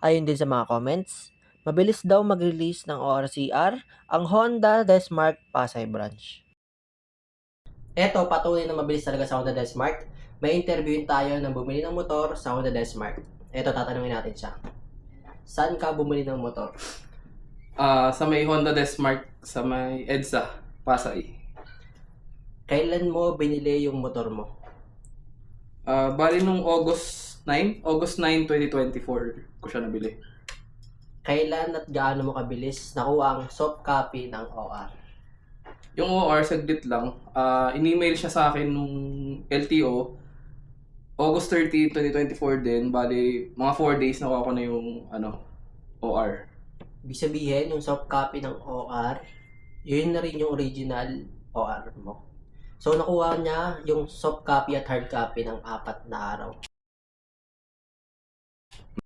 Ayon din sa mga comments, mabilis daw mag-release ng ORCR ang Honda Desmark Pasay branch. Eto, patuloy na mabilis talaga sa Honda Desmark. May interviewin tayo ng bumili ng motor sa Honda Desmark. Eto, tatanungin natin siya. Saan ka bumili ng motor? Sa may Honda Desmark, sa may EDSA, Pasay. Kailan mo binili yung motor mo? Bali nung August 9, 2024 ko siya nabili. Kailan at gaano mo kabilis nakuha ang soft copy ng OR? Yung OR, saglit lang. In-email siya sa akin nung LTO, August 13, 2024 din. Bali, mga 4 days nakuha ko na yung OR. Ibig sabihin, yung soft copy ng OR, yun na rin yung original OR mo. So, nakuha niya yung soft copy at hard copy ng 4 na araw.